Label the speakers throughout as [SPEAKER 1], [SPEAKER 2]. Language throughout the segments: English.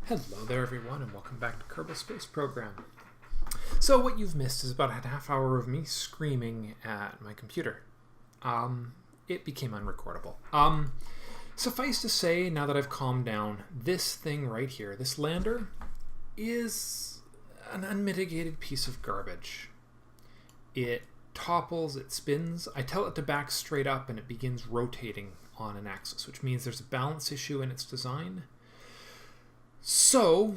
[SPEAKER 1] Hello there everyone and welcome back to Kerbal Space Program. So what you've missed is about a half hour of me screaming at my computer. It became unrecordable. Suffice to say, now that I've calmed down, this thing right here, this lander, is an unmitigated piece of garbage. It topples, it spins. I tell it to back straight up and it begins rotating on an axis, which means there's a balance issue in its design. So,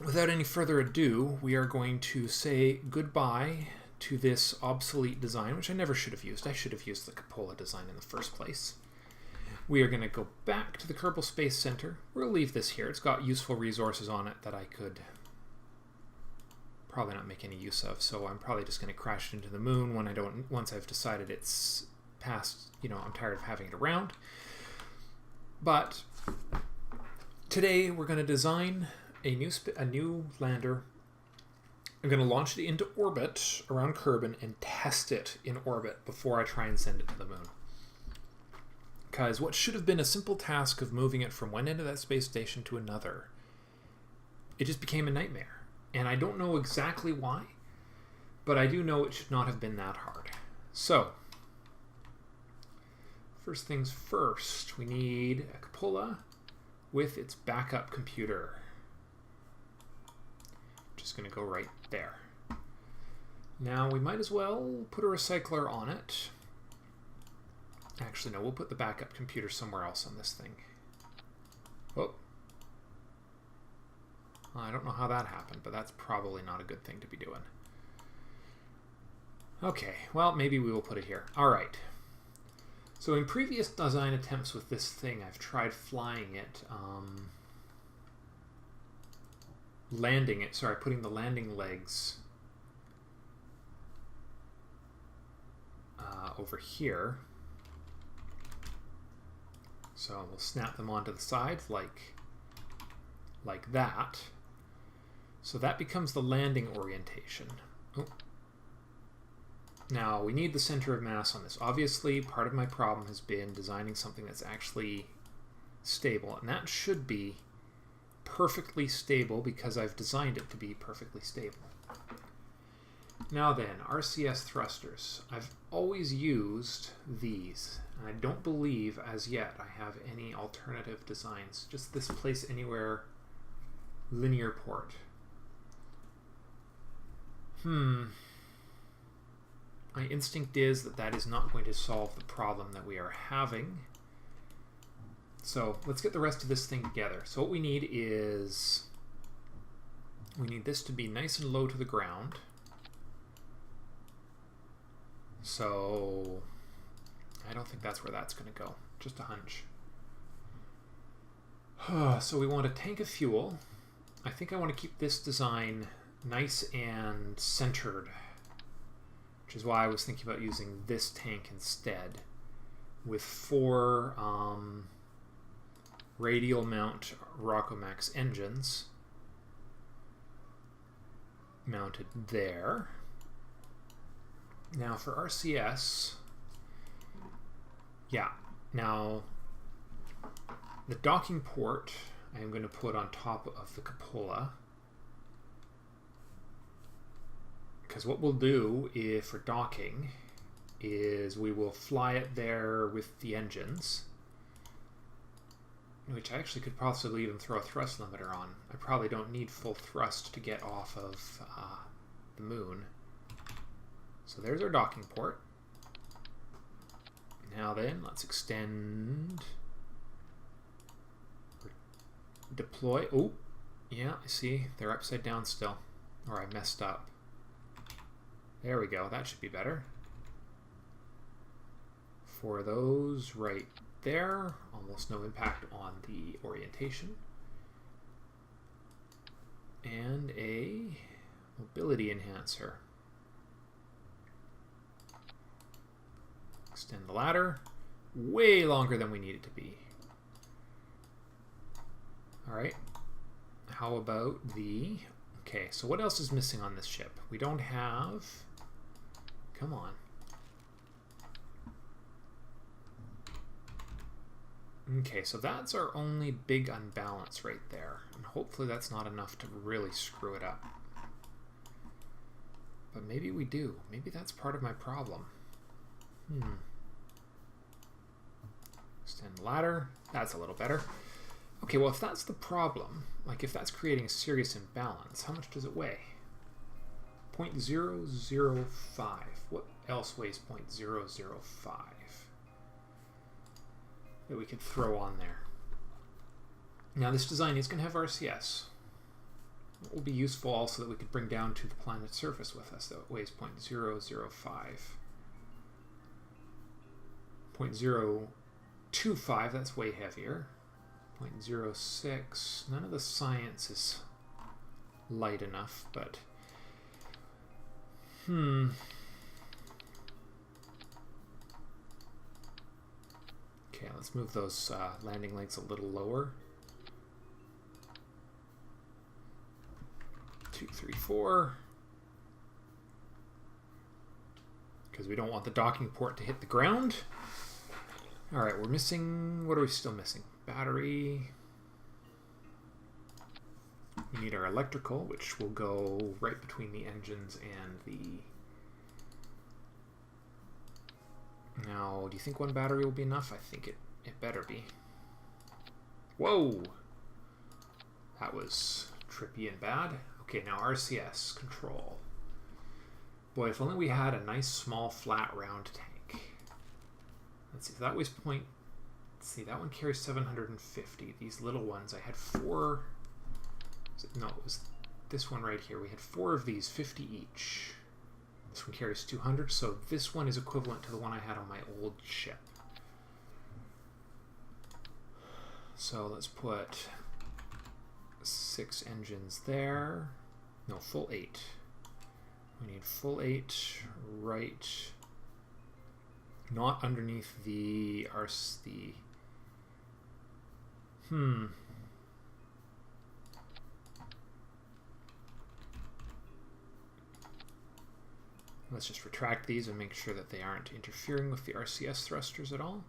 [SPEAKER 1] without any further ado, we are going to say goodbye to this obsolete design, which I never should have used. I should have used the cupola design in the first place. We are going to go back to the Kerbal Space Center. We'll leave this here. It's got useful resources on it that I could probably not make any use of, so I'm probably just going to crash it into the moon once I've decided it's past, I'm tired of having it around. But today we're going to design a new lander. I'm going to launch it into orbit around Kerbin and test it in orbit before I try and send it to the moon. Because what should have been a simple task of moving it from one end of that space station to another, it just became a nightmare. And I don't know exactly why, but I do know it should not have been that hard. So, first things first, we need a cupola with its backup computer. Just going to go right there. Now we might as well put a recycler on it. Actually, no, we'll put the backup computer somewhere else on this thing. Oh. Well, I don't know how that happened, but that's probably not a good thing to be doing. Okay, well, maybe we will put it here. All right. So in previous design attempts with this thing, I've tried flying it, putting the landing legs over here. So we'll snap them onto the sides like that. So that becomes the landing orientation. Oh. Now, we need the center of mass on this. Obviously, part of my problem has been designing something that's actually stable, and that should be perfectly stable because I've designed it to be perfectly stable. Now then, RCS thrusters. I've always used these, and I don't believe, as yet, I have any alternative designs. Just this place anywhere linear port. My instinct is that is not going to solve the problem that we are having. So let's get the rest of this thing together. So what we need is, we need this to be nice and low to the ground. So I don't think that's where that's going to go. Just a hunch. So we want a tank of fuel. I think I want to keep this design nice and centered, which is why I was thinking about using this tank instead, with 4 radial mount Rockomax engines mounted there. Now for RCS, now the docking port I am going to put on top of the cupola, because what we'll do for docking is we will fly it there with the engines, which I actually could possibly even throw a thrust limiter on. I probably don't need full thrust to get off of the moon. So there's our docking port. Now then, let's extend, deploy. Oh, yeah, I see. They're upside down still. Or I messed up. There we go. That should be better. For those right there, almost no impact on the orientation. And a mobility enhancer. Extend the ladder. Way longer than we need it to be. Alright. How about the... Okay, so what else is missing on this ship? We don't have... Come on. Okay, so that's our only big unbalance right there. And hopefully that's not enough to really screw it up. But maybe we do. Maybe that's part of my problem. Extend ladder. That's a little better. Okay, well, if that's the problem, like if that's creating a serious imbalance, how much does it weigh? 0.005. What else weighs 0.005 that we could throw on there? Now, this design is going to have RCS. It will be useful also that we could bring down to the planet's surface with us, though. It weighs 0.005. 0.025, that's way heavier. 0.06, none of the science is light enough, but okay, let's move those landing legs a little lower. 2, 3, 4. Because we don't want the docking port to hit the ground. Alright, we're missing... What are we still missing? Battery. We need our electrical, which will go right between the engines and the... Now, do you think one battery will be enough? I think it better be. Whoa! That was trippy and bad. Okay, now RCS control. Boy, if only we had a nice, small, flat, round tank. Let's see, if that was point... Let's see, that one carries 750. These little ones, I had 4... No, it was this one right here. We had 4 of these, 50 each. This one carries 200, so this one is equivalent to the one I had on my old ship. So let's put 6 engines there. No, full 8. We need full 8 right... Not underneath the... Let's just retract these and make sure that they aren't interfering with the RCS thrusters at all.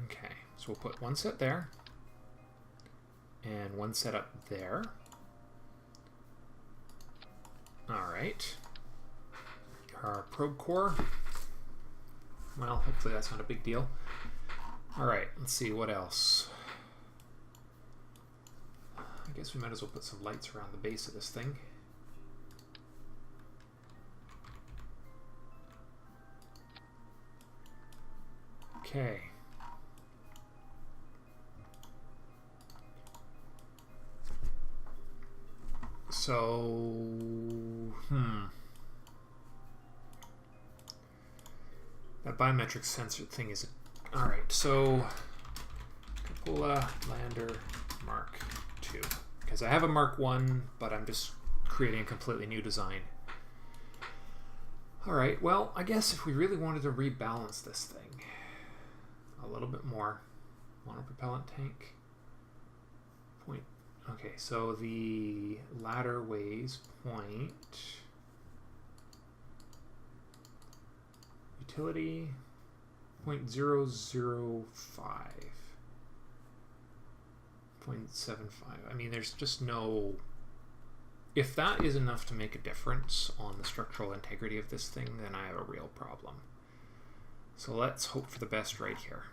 [SPEAKER 1] Okay, so we'll put one set there and one set up there. Alright. Our probe core. Well, hopefully that's not a big deal. Alright, let's see what else. I guess we might as well put some lights around the base of this thing. Okay. So, that biometric sensor thing is... Alright, so Cupola Lander Mark II. Because I have a Mark I, but I'm just creating a completely new design. Alright, well, I guess if we really wanted to rebalance this thing a little bit more, monopropellant tank, point... Okay, so the ladder weighs point... Utility, 0.005. 0.75. I mean, there's just no... If that is enough to make a difference on the structural integrity of this thing, then I have a real problem. So let's hope for the best right here.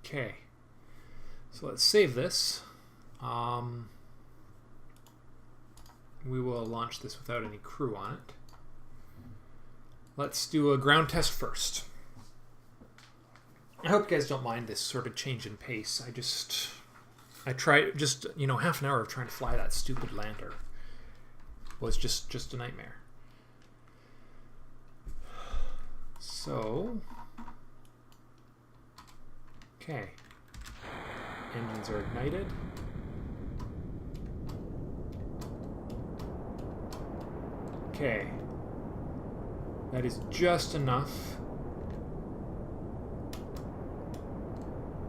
[SPEAKER 1] Okay. So let's save this. We will launch this without any crew on it. Let's do a ground test first. I hope you guys don't mind this sort of change in pace. I tried just, you know, half an hour of trying to fly that stupid lander was just a nightmare. So, okay. Engines are ignited. Okay. That is just enough.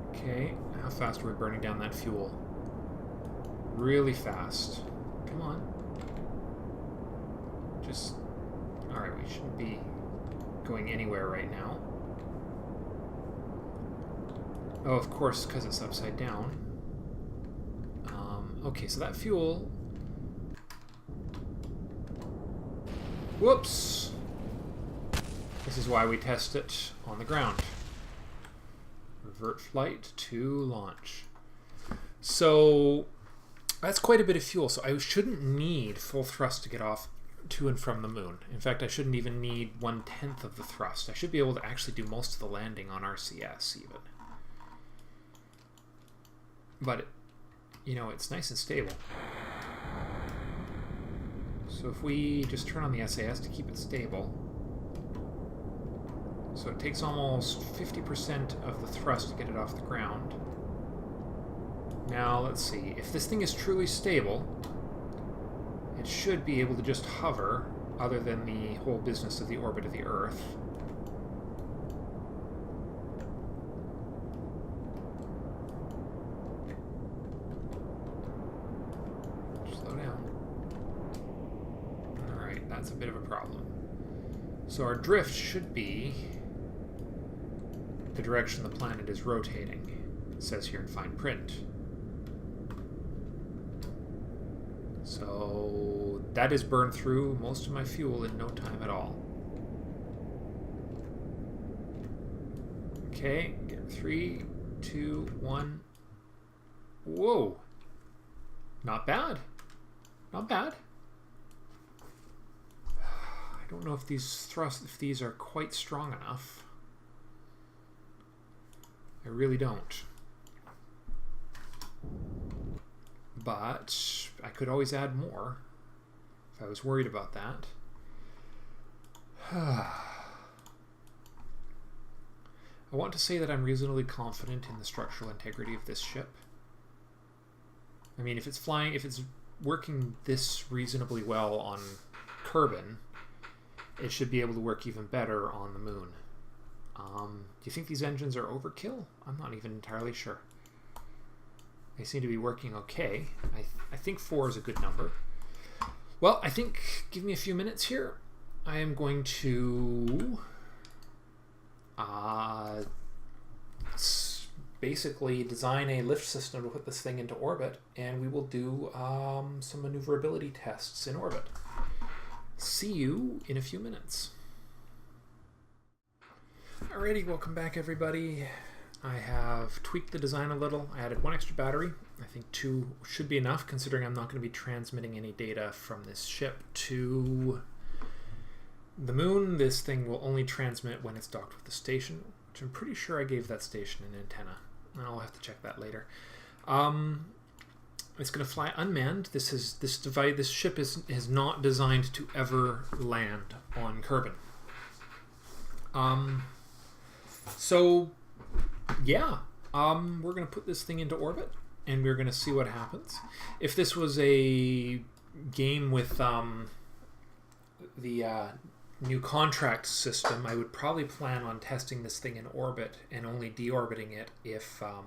[SPEAKER 1] Okay, how fast are we burning down that fuel? Really fast. Come on. Just... Alright, we shouldn't be going anywhere right now. Oh, of course, because it's upside down. Okay, so that fuel... Whoops! This is why we test it on the ground. Revert flight to launch. So that's quite a bit of fuel. So I shouldn't need full thrust to get off to and from the moon. In fact, I shouldn't even need 1/10 of the thrust. I should be able to actually do most of the landing on RCS even. But, you know, it's nice and stable. So if we just turn on the SAS to keep it stable, so it takes almost 50% of the thrust to get it off the ground. Now, let's see. If this thing is truly stable, it should be able to just hover, other than the whole business of the orbit of the Earth. Slow down. Alright, that's a bit of a problem. So our drift should be the direction the planet is rotating. It says here in fine print. So that is burned through most of my fuel in no time at all. Okay, get 3, 2, 1. Whoa! Not bad. Not bad. I don't know if these are quite strong enough. I really don't. But I could always add more if I was worried about that. I want to say that I'm reasonably confident in the structural integrity of this ship. I mean, if it's flying, if it's working this reasonably well on Kerbin, it should be able to work even better on the moon. Do you think these engines are overkill? I'm not even entirely sure. They seem to be working okay. I think 4 is a good number. Well, I think, give me a few minutes here. I am going to basically design a lift system to put this thing into orbit, and we will do some maneuverability tests in orbit. See you in a few minutes. Alrighty, welcome back everybody. I have tweaked the design a little. I added 1 extra battery. I think 2 should be enough, considering I'm not going to be transmitting any data from this ship to the moon. This thing will only transmit when it's docked with the station, which I'm pretty sure I gave that station an antenna. I'll have to check that later. It's going to fly unmanned. This ship is not designed to ever land on Kerbin. So yeah, we're going to put this thing into orbit, and we're going to see what happens. If this was a game with the new contract system, I would probably plan on testing this thing in orbit and only deorbiting it if, well,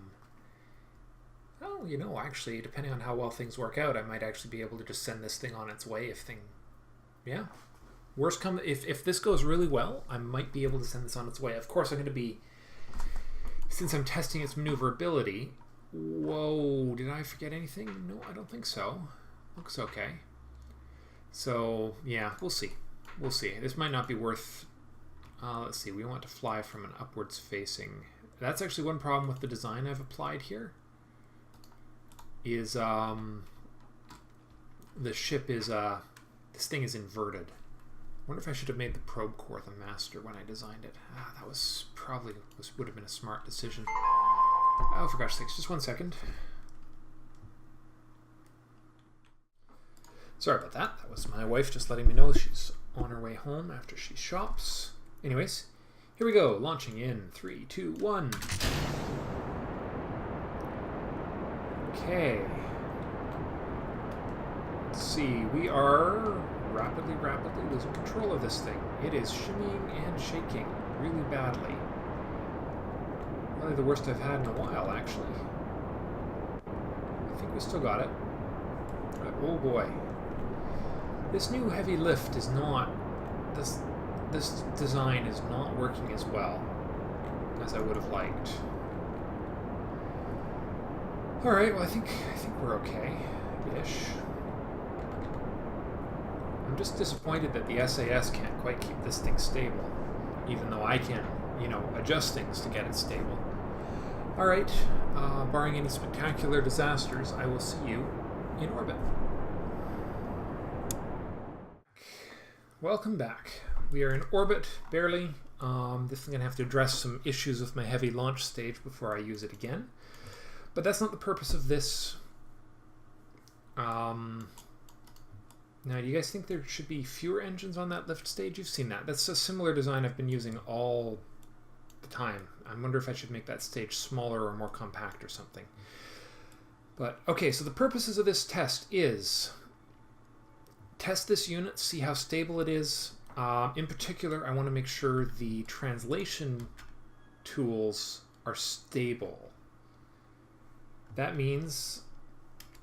[SPEAKER 1] you know, actually, depending on how well things work out, I might actually be able to just send this thing on its way yeah. Worst come, if this goes really well, I might be able to send this on its way. Of course, I'm going to be, since I'm testing its maneuverability. Whoa, did I forget anything? No, I don't think so. Looks okay. So, yeah, we'll see. We'll see. This might not be worth... let's see, we want to fly from an upwards facing... That's actually one problem with the design I've applied here. Is, the ship is, this thing is inverted. I wonder if I should have made the probe core the master when I designed it. That was probably would have been a smart decision. Oh, for gosh sakes, just 1 second. Sorry about that. That was my wife just letting me know she's on her way home after she shops. Anyways, here we go. Launching in 3, 2, 1. Okay. Let's see. We are rapidly losing control of this thing. It is shimmying and shaking really badly. Probably the worst I've had in a while, actually. I think we still got it. But, oh boy. This new heavy lift is not... this design is not working as well as I would have liked. Alright, well I think we're okay-ish. I'm just disappointed that the SAS can't quite keep this thing stable, even though I can, you know, adjust things to get it stable. Alright, barring any spectacular disasters, I will see you in orbit. Welcome back. We are in orbit, barely. This is going to have to address some issues with my heavy launch stage before I use it again. But that's not the purpose of this. Now, do you guys think there should be fewer engines on that lift stage? You've seen that. That's a similar design I've been using all the time. I wonder if I should make that stage smaller or more compact or something. But, okay, so the purposes of this test is test this unit, see how stable it is. In particular, I want to make sure the translation tools are stable. That means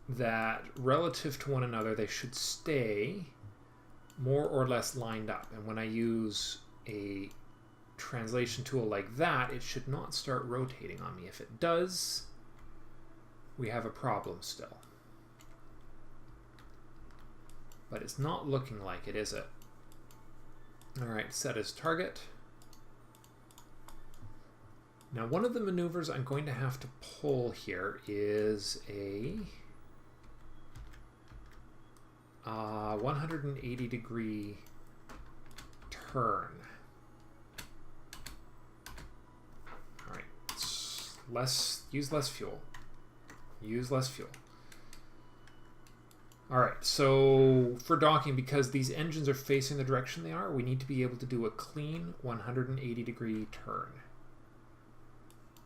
[SPEAKER 1] that relative to one another, they should stay more or less lined up. And when I use a translation tool like that, it should not start rotating on me. If it does, we have a problem still. But it's not looking like it, is it? Alright, set as target. Now, one of the maneuvers I'm going to have to pull here is a 180-degree turn. Alright, use less fuel. Use less fuel. Alright, so for docking, because these engines are facing the direction they are, we need to be able to do a clean 180-degree turn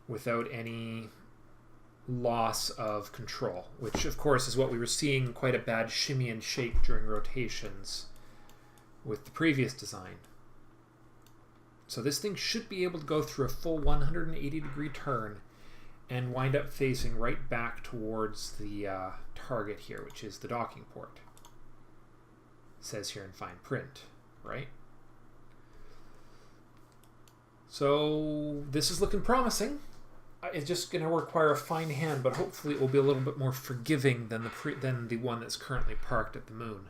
[SPEAKER 1] without any loss of control, which of course is what we were seeing quite a bad shimmy and shake during rotations with the previous design. So this thing should be able to go through a full 180-degree turn and wind up facing right back towards the target here, which is the docking port. It says here in fine print, right? So this is looking promising. It's just going to require a fine hand, but hopefully it will be a little bit more forgiving than the one that's currently parked at the moon.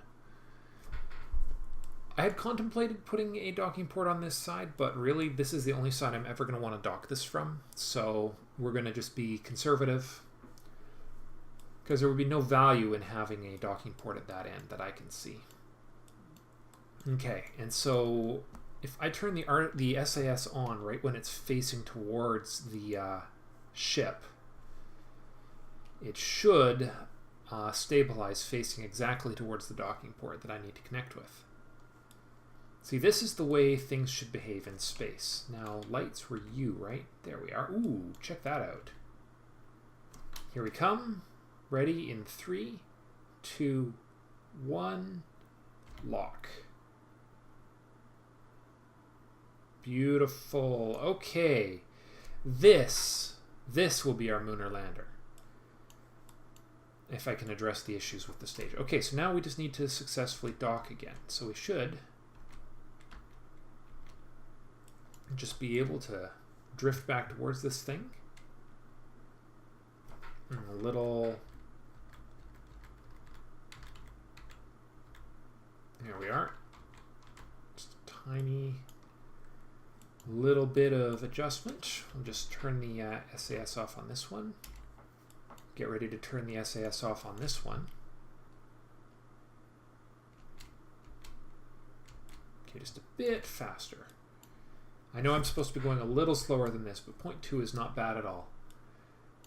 [SPEAKER 1] I had contemplated putting a docking port on this side, but really this is the only side I'm ever going to want to dock this from. So we're going to just be conservative, because there would be no value in having a docking port at that end that I can see. Okay, and so if I turn the SAS on right when it's facing towards the ship, it should stabilize facing exactly towards the docking port that I need to connect with. See, this is the way things should behave in space. Now, lights were you, right? There we are. Ooh, check that out. Here we come. Ready in 3, 2, 1, lock. Beautiful. Okay. This will be our Munar lander, if I can address the issues with the stage. Okay, so now we just need to successfully dock again. So we should just be able to drift back towards this thing. And a little... There we are. Just a tiny little bit of adjustment. I'll just turn the SAS off on this one. Get ready to turn the SAS off on this one. Okay, just a bit faster. I know I'm supposed to be going a little slower than this, but 0.2 is not bad at all.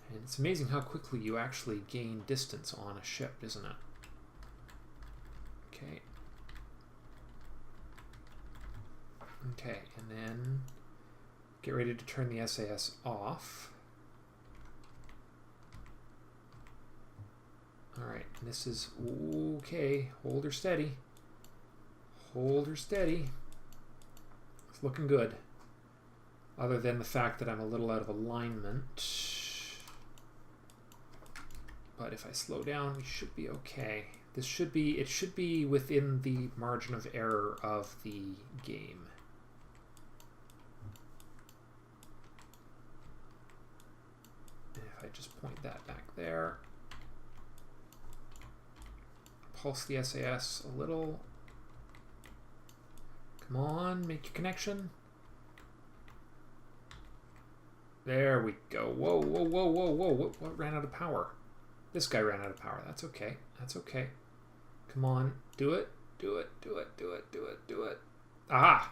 [SPEAKER 1] And it's amazing how quickly you actually gain distance on a ship, isn't it? Okay. Okay, and then get ready to turn the SAS off. Alright, and this is okay. Hold her steady. Hold her steady. It's looking good. Other than the fact that I'm a little out of alignment. But if I slow down, we should be okay. It should be within the margin of error of the game. And if I just point that back there, pulse the SAS a little. Come on, make your connection. There we go. Whoa, whoa, whoa, whoa, whoa. What ran out of power? This guy ran out of power. That's okay. That's okay. Come on. Do it. Do it. Do it. Do it. Do it. Do it. Aha!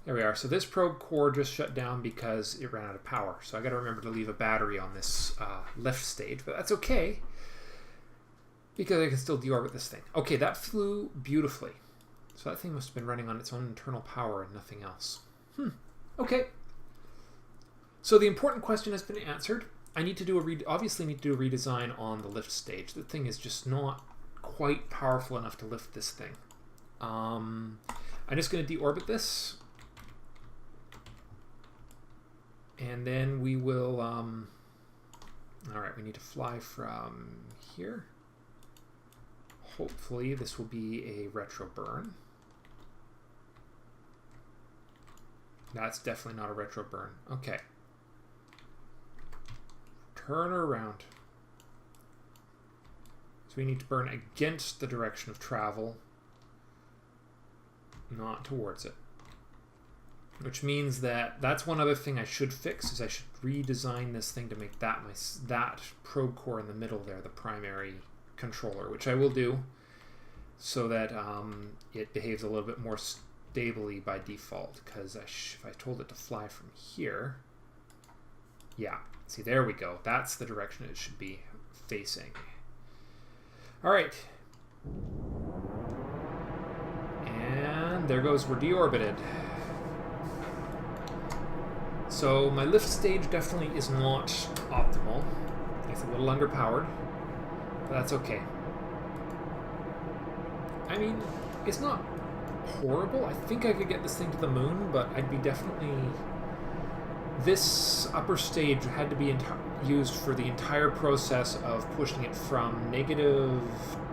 [SPEAKER 1] There we are. So this probe core just shut down because it ran out of power. So I got to remember to leave a battery on this lift stage, but that's okay because I can still deorbit this thing. Okay, that flew beautifully. So that thing must have been running on its own internal power and nothing else. Okay. So the important question has been answered. I need to do obviously need to do a redesign on the lift stage. The thing is just not quite powerful enough to lift this thing. I'm just going to deorbit this. And then we will, all right, we need to fly from here. Hopefully this will be a retro burn. That's definitely not a retro burn. Okay. Turn her around. So we need to burn against the direction of travel, not towards it. Which means that that's one other thing I should fix, is I should redesign this thing to make that that probe core in the middle there the primary controller, which I will do, so that it behaves a little bit more stably by default. Because if I told it to fly from here, yeah, see, there we go. That's the direction it should be facing. All right. And there goes, we're deorbited. So my lift stage definitely is not optimal. It's a little underpowered, but that's okay. I mean, it's not horrible. I think I could get this thing to the moon, but I'd be definitely... This upper stage had to be used for the entire process of pushing it from negative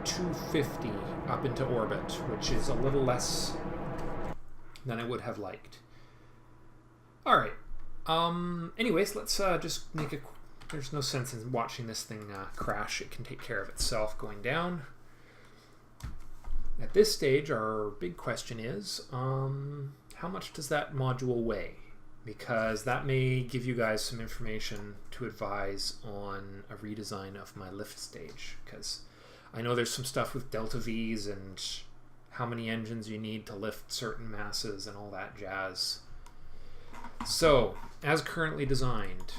[SPEAKER 1] 250 up into orbit, which is a little less than I would have liked. All right. Anyways, let's just make a... There's no sense in watching this thing crash. It can take care of itself going down. At this stage, our big question is, how much does that module weigh? Because that may give you guys some information to advise on a redesign of my lift stage. Because I know there's some stuff with delta V's and how many engines you need to lift certain masses and all that jazz. So, as currently designed,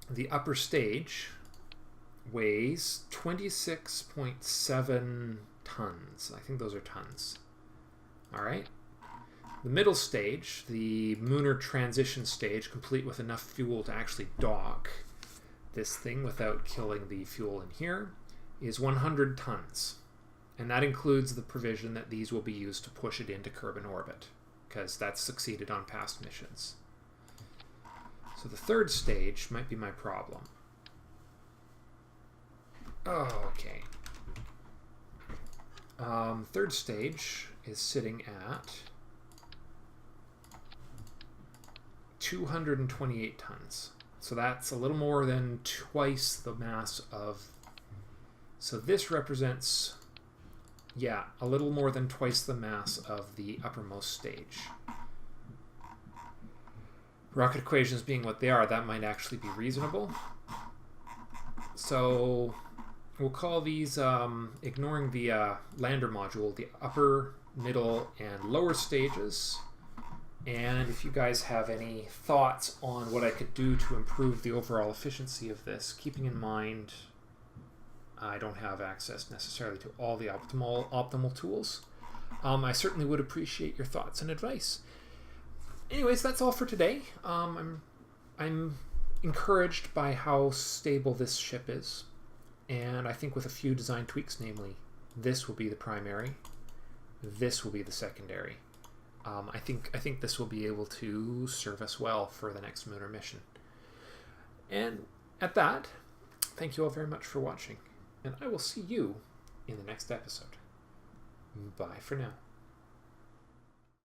[SPEAKER 1] the upper stage weighs 26.7 tons. I think those are tons. All right. The middle stage, the Munar transition stage, complete with enough fuel to actually dock this thing without killing the fuel in here, is 100 tons. And that includes the provision that these will be used to push it into Kerbal orbit, because that's succeeded on past missions. So the third stage might be my problem. Oh, okay. Third stage is sitting at 228 tons. So that's a little more than twice the mass of... So this represents, yeah, a little more than twice the mass of the uppermost stage. Rocket equations being what they are, that might actually be reasonable. So we'll call these, ignoring the lander module, the upper, middle, and lower stages. And if you guys have any thoughts on what I could do to improve the overall efficiency of this, keeping in mind I don't have access necessarily to all the optimal tools, I certainly would appreciate your thoughts and advice. Anyways, that's all for today. I'm encouraged by how stable this ship is, and I think with a few design tweaks, namely, this will be the primary, this will be the secondary. I think this will be able to serve us well for the next lunar mission. And at that, thank you all very much for watching, and I will see you in the next episode. Bye for now.